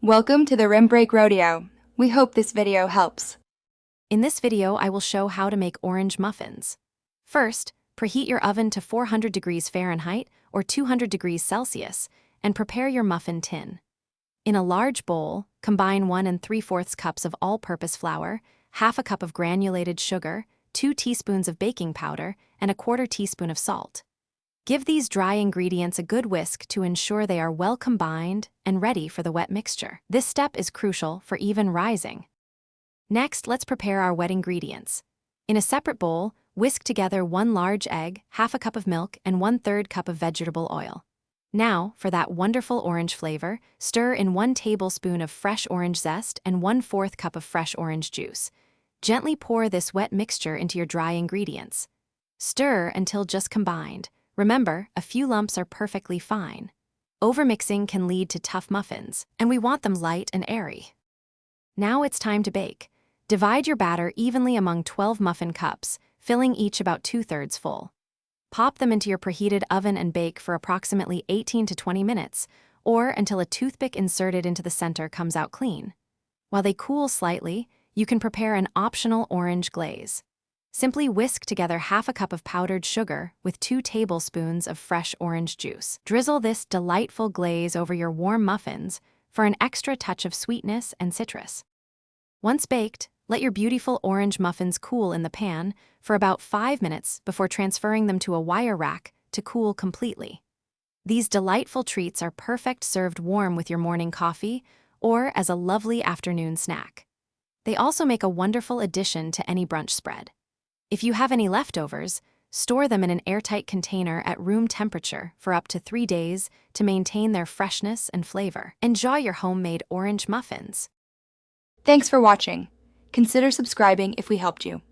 Welcome to the Rim Break Rodeo. We hope this video helps. In this video, I will show how to make orange muffins. First, preheat your oven to 400 degrees Fahrenheit or 200 degrees Celsius and prepare your muffin tin. In a large bowl, combine 1 3/4 cups of all-purpose flour, half a cup of granulated sugar, 2 teaspoons of baking powder, and a 1/4 teaspoon of salt. Give these dry ingredients a good whisk to ensure they are well combined and ready for the wet mixture. This step is crucial for even rising. Next, let's prepare our wet ingredients. In a separate bowl, whisk together 1 large egg, half a cup of milk, and 1/3 cup of vegetable oil. Now, for that wonderful orange flavor, stir in 1 tablespoon of fresh orange zest and 1/4 cup of fresh orange juice. Gently pour this wet mixture into your dry ingredients. Stir until just combined. Remember, a few lumps are perfectly fine. Overmixing can lead to tough muffins, and we want them light and airy. Now it's time to bake. Divide your batter evenly among 12 muffin cups, filling each about 2/3 full. Pop them into your preheated oven and bake for approximately 18 to 20 minutes, or until a toothpick inserted into the center comes out clean. While they cool slightly, you can prepare an optional orange glaze. Simply whisk together half a cup of powdered sugar with 2 tablespoons of fresh orange juice. Drizzle this delightful glaze over your warm muffins for an extra touch of sweetness and citrus. Once baked, let your beautiful orange muffins cool in the pan for about 5 minutes before transferring them to a wire rack to cool completely. These delightful treats are perfect served warm with your morning coffee or as a lovely afternoon snack. They also make a wonderful addition to any brunch spread. If you have any leftovers, store them in an airtight container at room temperature for up to 3 days to maintain their freshness and flavor. Enjoy your homemade orange muffins. Thanks for watching. Consider subscribing if we helped you.